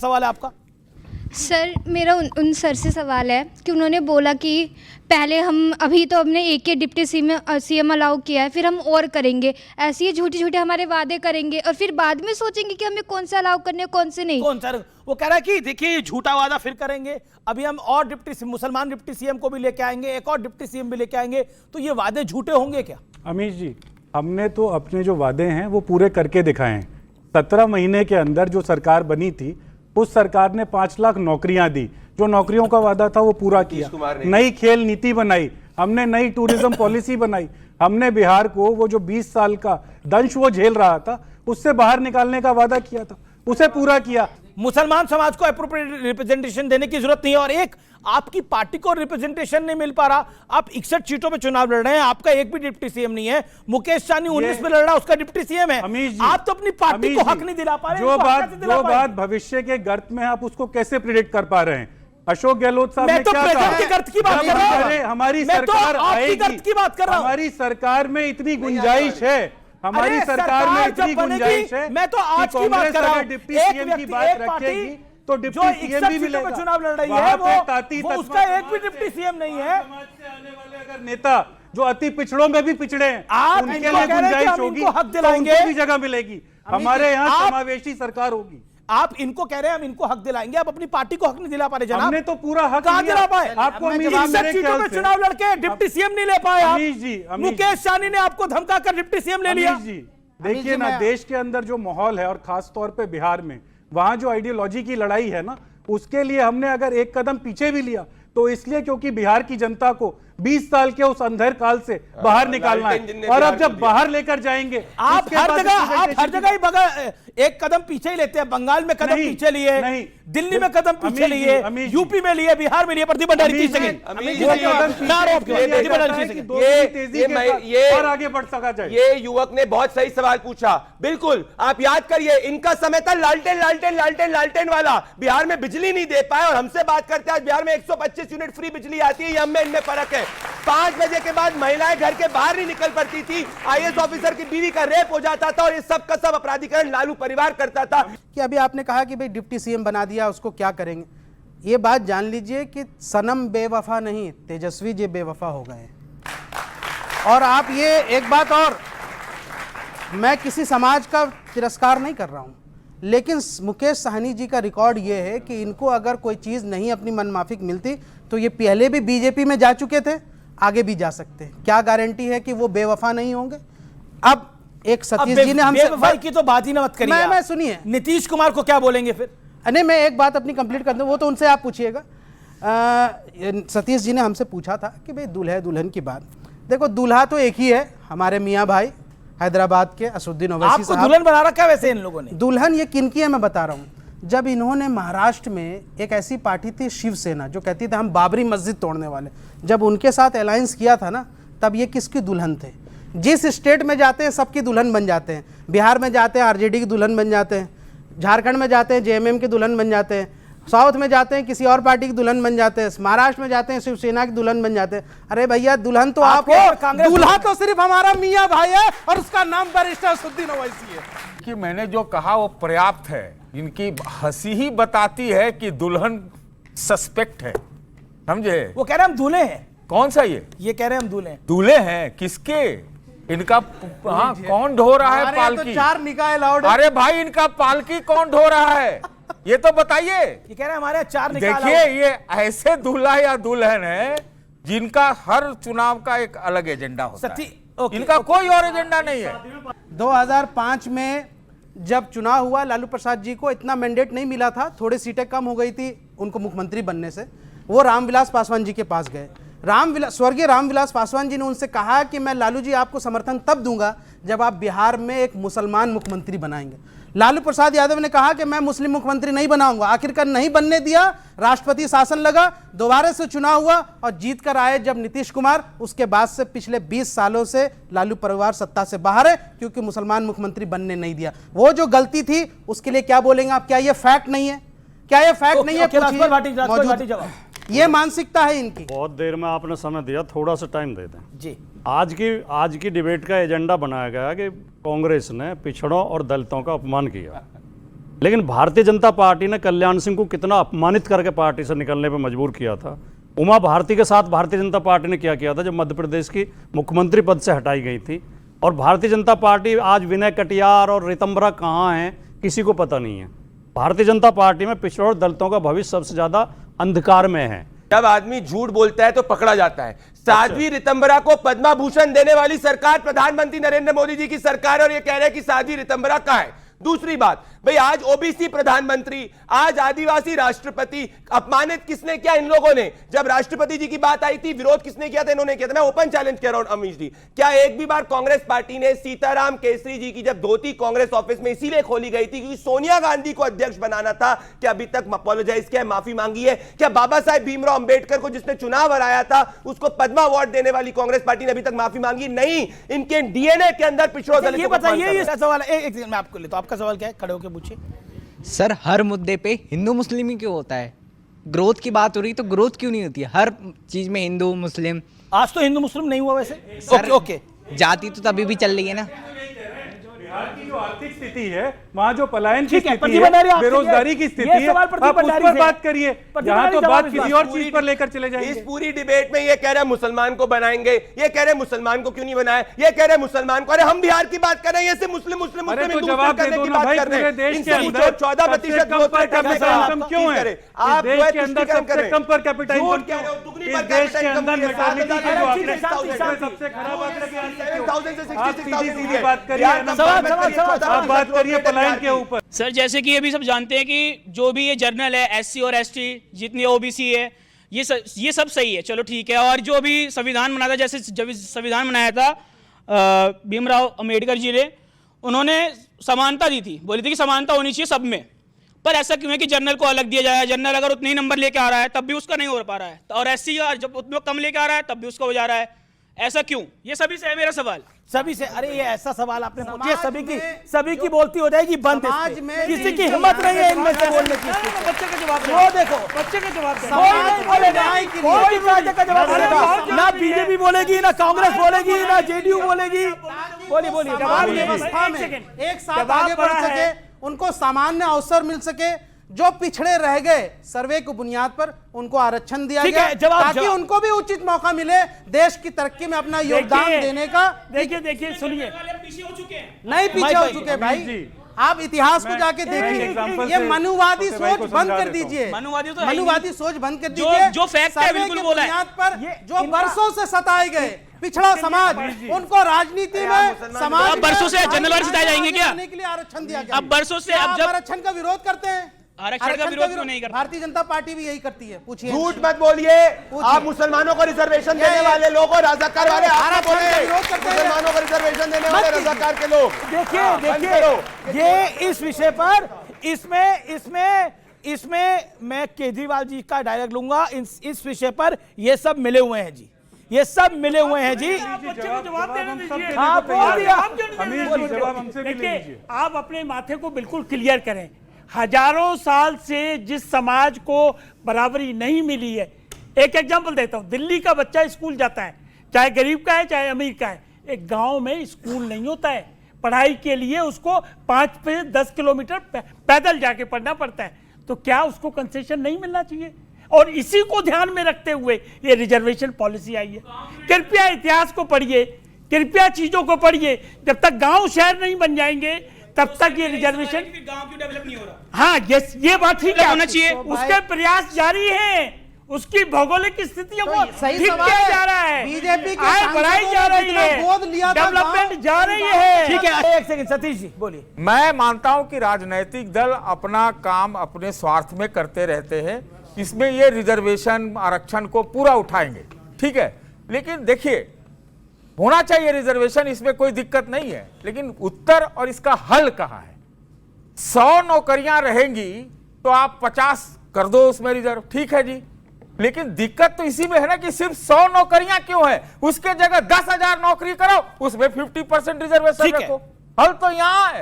सवाल है आपका? सर मेरा उन सर से सवाल है कि उन्होंने बोला कि पहले हम अभी तो हमने एक के डिप्टी सीएम अलाउ किया है, फिर हम और करेंगे। ऐसे ही झूठे झूठे हमारे वादे करेंगे और फिर बाद में सोचेंगे कि हमें कौन सा अलाउ करने कौन से नहीं। कौन सर? वो कह रहा है कि देखिए ये झूठा वादा फिर करेंगे, अभी हम और मुसलमान डिप्टी सीएम को भी लेके आएंगे, एक और डिप्टी सीएम भी लेके आएंगे, तो ये वादे झूठे होंगे क्या? अमीश जी, हमने तो अपने जो वादे हैं वो पूरे करके दिखाए हैं। 17 महीने के अंदर जो सरकार बनी थी उस सरकार ने 5 लाख नौकरियां दी, जो नौकरियों का वादा था वो पूरा किया। नई खेल नीति बनाई हमने, नई टूरिज्म पॉलिसी बनाई हमने, बिहार को वो जो 20 साल का दंश वो झेल रहा था उससे बाहर निकालने का वादा किया था, उसे पूरा किया। मुसलमान समाज को अप्रोप्रिएट रिप्रेजेंटेशन देने की जरूरत नहीं है, और एक आपकी पार्टी को रिप्रेजेंटेशन नहीं मिल पा रहा। आप 61 सीटों पे चुनाव लड़ रहे हैं, आपका एक भी डिप्टी सीएम नहीं है। मुकेश सहनी 19 में लड़ रहा है, उसका डिप्टी सीएम है। आप तो अपनी पार्टी को हक नहीं दिला पा रहे। जो बात भविष्य के गर्त में आप उसको कैसे प्रेडिक्ट कर पा रहे हैं? अशोक गहलोत साहब ने क्या कहा? हमारी सरकार आएगी, हमारी सरकार में इतनी गुंजाइश है, हमारी सरकार में इतनी गुंजाइश है। मैं तो आज की बात कर रहा हूं, डिप्टी सीएम की बात रखेगी तो डिप्टी सीएम भी मिलेगा। चुनाव लड़ रही है वो उसका एक भी डिप्टी सीएम नहीं है। समाज से आने वाले अगर नेता जो अति पिछड़ों में भी पिछड़े हैं, आप उनके लिए गुंजाइश होगी, हक दिलाएंगे, उनको भी जगह मिलेगी। हमारे यहाँ समावेशी सरकार होगी। आप इनको कह रहे हैं हम इनको हक दिलाएंगे, आप अपनी पार्टी को हक नहीं दिला पा रहे जनाब। हमने तो पूरा हक कहां दिला पाए? आपको चुनाव लड़के डिप्टी सीएम नहीं ले पाए आप। जी, मुकेश सहनी ने आपको धमका कर डिप्टी सीएम ले लिया। जी देखिए ना, देश के अंदर जो माहौल है और खास तौर पे बिहार में, वहां जो आइडियोलॉजी की लड़ाई है ना, उसके लिए हमने अगर एक कदम पीछे भी लिया तो इसलिए क्योंकि बिहार की जनता को 20 साल के उस अंधेर काल से बाहर निकालना है। और अब जब बाहर लेकर जाएंगे, आप हर जगह ही एक कदम पीछे ही लेते हैं। बंगाल में कदम पीछे लिए, दिल्ली में कदम पीछे लिए, यूपी में लिए, बिहार में लिए। प्रदीप भंडारी और आगे बढ़ सका जाए। ये युवक ने बहुत सही सवाल पूछा। बिल्कुल आप याद करिए, इनका समय था लालटेन लालटेन लालटेन लालटेन वाला। बिहार में बिजली नहीं दे पाए और हमसे बात करते हैं आज बिहार में 125 यूनिट फ्री बिजली आती है। ये इनमें फर्क है। 5 बजे के बाद महिलाएं घर के बाहर नहीं निकल पड़ती थी। आईएएस ऑफिसर की बीवी का रेप हो जाता था और ये सब का सब अपराधीकरण लालू परिवार करता था। कि अभी आपने कहा कि भाई डिप्टी सीएम बना दिया, उसको क्या करेंगे? ये बात जान लीजिए कि सनम बेवफा नहीं, तेजस्वी जी बेवफा हो गए। और आप ये एक बात और, मैं किसी समाज का तिरस्कार नहीं कर रहा हूं, लेकिन मुकेश सहनी जी का रिकॉर्ड ये है कि इनको अगर कोई चीज़ नहीं अपनी मनमाफिक मिलती तो ये पहले भी बीजेपी में जा चुके थे, आगे भी जा सकते हैं। क्या गारंटी है कि वो बेवफा नहीं होंगे? अब एक सतीश जी ने हमसे बेवफाई की तो बात ही ना मत करिए। मैं सुनिए, नीतीश कुमार को क्या बोलेंगे फिर? नहीं, मैं एक बात अपनी कंप्लीट कर दूं, वो तो उनसे आप पूछिएगा। सतीश जी ने हमसे पूछा था कि भाई दूल्हे दुल्हन की बात। देखो, दूल्हा तो एक ही है, हमारे मियाँ भाई हैदराबाद के असुद्दीन ओवैसी साहब। आपको दुल्हन बना रखा है वैसे इन लोगों ने? दुल्हन ये किनकी है मैं बता रहा हूँ। जब इन्होंने महाराष्ट्र में एक ऐसी पार्टी थी शिवसेना, जो कहती थी हम बाबरी मस्जिद तोड़ने वाले, जब उनके साथ अलायंस किया था ना, तब ये किसकी दुल्हन थे? जिस स्टेट में जाते हैं सबकी दुल्हन बन जाते हैं। बिहार में जाते हैं आरजेडी की दुल्हन बन जाते हैं, झारखंड में जाते हैं जेएमएम की दुल्हन बन जाते हैं, साउथ में जाते हैं किसी और पार्टी की दुल्हन बन जाते हैं, महाराष्ट्र में जाते हैं शिवसेना की दुल्हन बन जाते हैं। अरे भैया, दुल्हन तो आप हो, दूल्हा तो सिर्फ हमारा मियाँ भाई है और उसका नाम बैरिस्टर असुद्दीन ओवैसी है। कि मैंने जो कहा वो पर्याप्त है। इनकी हंसी ही बताती है कि दुल्हन सस्पेक्ट है, समझे? वो कह रहे हम दूल्हे हैं। कौन सा? ये कह रहे हम दूल्हे हैं। दूल्हे हैं किसके? इनका हाँ, कौन ढो रहा है पालकी? तो 4 निकाह अलाउड। अरे भाई, इनका पालकी कौन ढो रहा है ये तो बताइए। ये कह रहे हैं हमारे 4 निकाह। देखिए, ये ऐसे दूल्हा या दुल्हन है जिनका हर चुनाव का एक अलग एजेंडा होता है। इनका कोई और एजेंडा नहीं है। 2005 में जब चुनाव हुआ, लालू प्रसाद जी को इतना मैंडेट नहीं मिला था, थोड़ी सीटें कम हो गई थी उनको मुख्यमंत्री बनने से। वो रामविलास पासवान जी के पास गए। स्वर्गीय रामविलास पासवान जी ने उनसे कहा कि मैं लालू जी आपको समर्थन तब दूंगा जब आप बिहार में एक मुसलमान मुख्यमंत्री बनाएंगे। लालू प्रसाद यादव ने कहा कि मैं मुस्लिम मुख्यमंत्री नहीं बनाऊंगा। आखिरकार नहीं बनने दिया, राष्ट्रपति शासन लगा, दोबारा से चुनाव हुआ और जीत कर आए जब नीतीश कुमार। उसके बाद से पिछले 20 सालों से लालू परिवार सत्ता से बाहर है, क्योंकि मुसलमान मुख्यमंत्री बनने नहीं दिया। वो जो गलती थी उसके लिए क्या बोलेंगे आप? क्या ये फैक्ट नहीं है? क्या ये फैक्ट नहीं है? ये मानसिकता है इनकी। बहुत देर में आपने समय दिया, थोड़ा सा टाइम दे दें जी। आज की डिबेट का एजेंडा बनाया गया कि कांग्रेस ने पिछड़ों और दलितों का अपमान किया। लेकिन भारतीय जनता पार्टी ने कल्याण सिंह को कितना अपमानित करके पार्टी से निकलने पर मजबूर किया था। उमा भारती के साथ भारतीय जनता पार्टी ने क्या किया था जब मध्य प्रदेश की मुख्यमंत्री पद से हटाई गई थी। और भारतीय जनता पार्टी आज विनय कटियार और रितंबरा कहाँ हैं किसी को पता नहीं है। भारतीय जनता पार्टी में पिछड़ों दलितों का भविष्य सबसे ज्यादा अंधकार में है। जब आदमी झूठ बोलता है तो पकड़ा जाता है। साध्वी रितंबरा को पद्मा भूषण देने वाली सरकार प्रधानमंत्री नरेंद्र मोदी जी की सरकार, और ये कह रहे हैं कि साध्वी रितंबरा कहां है। दूसरी बात, भाई आज ओबीसी प्रधानमंत्री, आज आदिवासी राष्ट्रपति, अपमानित किसने किया? इन लोगों ने। जब राष्ट्रपति जी की बात आई थी, विरोध किसने किया था? इन्होंने किया था। मैं ओपन चैलेंज कर रहा हूं अमीश जी, क्या एक भी बार कांग्रेस पार्टी ने सीताराम केसरी जी की जब धोती कांग्रेस ऑफिस में इसीलिए खोली गई थी क्योंकि सोनिया गांधी को अध्यक्ष बनाना था, क्या अभी तक अपोलोजाइज किया, माफी मांगी है? क्या बाबा साहेब भीमराव अंबेडकर को जिसने चुनाव हराया था उसको पद्मा अवार्ड देने वाली कांग्रेस पार्टी ने अभी तक माफी मांगी? नहीं। इनके डीएनए के अंदर पिछड़ों ये बताइए, ये सवाल है। एक मैं आपको ले, तो आपका सवाल क्या है? खड़े होकर पूछिए सर। हर मुद्दे पे हिंदू मुस्लिम ही क्यों होता है? ग्रोथ की बात हो रही तो ग्रोथ क्यों नहीं होती है? हर चीज में हिंदू मुस्लिम। आज तो हिंदू मुस्लिम नहीं हुआ वैसे। सर, ओके जाति तो तभी भी चल रही है ना। बिहार की जो आर्थिक स्थिति है, वहां जो पलायन की ठीक है, स्थिति प्रतिभा भंडारी है, आपसे बेरोजगारी की ये स्थिति है, सवाल प्रतिभा आप उस भंडारी पर से बात करिए। प्रतिभा यहाँ तो भंडारी बात जवाब किसी इस और बात चीज पर लेकर चले जाएंगे। इस पूरी डिबेट में ये कह रहे हैं मुसलमान को बनाएंगे, ये कह रहे हैं मुसलमान को क्यों नहीं बनाया, ये कह रहे हैं मुसलमान को। अरे हम बिहार की बात कर रहे हैं, ये सिर्फ मुस्लिम मुस्लिम अरे मुस्लिम तो हिंदू जवाब दे करने दो की ना बात भाई, कर रहे पूरे हैं। देश के इनसे अंदर 14% कम पर कैपिटा इनकम क्यों है? आप इस देश के अंदर सबसे कम पर कैपिटा इनकम कह रहे हो, दुगनी इस पर देश के कैपिटा अंदर इनकम मैटरनिटी के जो आंकड़े शांति, सबसे खराब आंकड़े क्या हैं? 7,000 से आप 66,000 सीधी बात करिए, आप बात करिए पलायन के ऊपर। सर जैसे कि अभी सब जानते हैं कि जो भी ये जर्नल है एससी और एसटी जितनी ओबीसी है ये सब सही है, चलो ठीक है। और जो भी संविधान बना था, जैसे जब संविधान बनाया था भीमराव अंबेडकर जी ने, उन्होंने समानता दी थी, बोली थी कि समानता होनी चाहिए सब में। पर ऐसा क्यों है कि जनरल को अलग दिया जाए? जनरल अगर उतने ही नंबर लेके आ रहा है तब भी उसका नहीं हो पा रहा है, और एससी जब उतना कम लेके आ रहा है तब भी उसका हो जा रहा है। ऐसा क्यों? ये सभी से है मेरा सवाल। सभी से। अरे ये ऐसा सवाल आपने पूछे, सभी की बोलती हो जाएगी बंद। समाज इस पे। में किसी की हिम्मत नहीं है इनमें से बोलने की। बच्चे का जवाब वो देखो, बच्चे का जवाब कोई का जवाब देगा ना। बीजेपी बोलेगी, ना कांग्रेस बोलेगी, ना जेडीयू बोलेगी। बोलिए बोलिए। समाज व्यवस्था में एक साथ आगे बढ़ सके, उनको सामान्य अवसर मिल सके। जो पिछड़े रह गए सर्वे की बुनियाद पर उनको आरक्षण दिया ठीक गया है, जवाब- ताकि जवाब- उनको भी उचित मौका मिले देश की तरक्की में अपना योगदान देने का। देखिए सुनिए, पीछे हो चुके हैं। नहीं पीछे हो चुके भाई, आप इतिहास को जाके देखिए। ये मनुवादी सोच बंद कर दीजिए, मनुवादी तो है ही मनुवादी नहीं। सोच बंद कर जो- दीजिए। जो फैक्ट है सर्वे बिल्कुल की बोला है। बुनियाद पर जो बरसों से सताए गए पिछड़ा समाज, उनको राजनीति में समाज अब बरसों से में जनरल वार सिताए जाएंगे क्या? करने के लिए आरक्षण दिया गया। अब बरसों से क्या अब आप जब आरक्षण का विरोध करते हैं? आरक्षण का विरोध क्यों नहीं करते? भारतीय जनता पार्टी भी यही करती है। पूछिए। झूठ मत बोलिए। आप मुसलमानों को रिजर्वेशन देने वाले लोग और रजाकार वाले आप बोले, मुसलमानों को रिजर्वेशन देने वाले रजाकार के लोग। देखिए ये इस विषय पर इसमें मैं केजरीवाल जी का डायलॉग लूंगा। इस विषय पर ये सब मिले हुए हैं जी, ये सब मिले हुए हैं जी। जवाब देना दीजिए। हाँ, बोल दिया। अमीर जी जवाब हमसे भी ले लीजिए। देखिए आप अपने माथे को बिल्कुल क्लियर करें। हजारों साल से जिस समाज को बराबरी नहीं मिली है, एक एग्जांपल देता हूं, दिल्ली का बच्चा स्कूल जाता है, चाहे गरीब का है चाहे अमीर का है। एक गांव में स्कूल नहीं होता है, पढ़ाई के लिए उसको 5 से 10 किलोमीटर पैदल जाके पढ़ना पड़ता है। तो क्या उसको कंसेशन नहीं मिलना चाहिए? और इसी को ध्यान में रखते हुए ये रिजर्वेशन पॉलिसी आई है। कृपया इतिहास को पढ़िए, कृपया चीजों को पढ़िए। जब तक गांव शहर नहीं बन जाएंगे तब तक ये रिजर्वेशन गांव क्यों डेवलप नहीं हो रहा? हाँ ये बात ठीक है, होना चाहिए। उसके प्रयास जारी हैं, उसकी भौगोलिक स्थितियों को सही ठीक सवाल किया है। जा रहा है, बीजेपी के आय बढ़ाई जा सांसदों ने रही जितना है, गोद लिया था डेवलपमेंट जा रही है। ठीक है, एक सेकंड सतीश जी बोलिए। मैं मानता हूं कि राजनीतिक दल अपना काम अपने स्वार्थ में करते रहते हैं, इसमें ये रिजर्वेशन आरक्षण को पूरा उठाएंगे, ठीक है। लेकिन देखिए होना चाहिए रिजर्वेशन, इसमें कोई दिक्कत नहीं है, लेकिन उत्तर और इसका हल कहां है? 100 नौकरियां रहेंगी तो आप 50 कर दो उसमें रिजर्व, ठीक है जी। लेकिन दिक्कत तो इसी में है ना कि सिर्फ 100 नौकरियां क्यों है? उसके जगह 10,000 नौकरी करो, उसमें 50% रिजर्वेशन ठीक है। रखो। हल तो यहां है।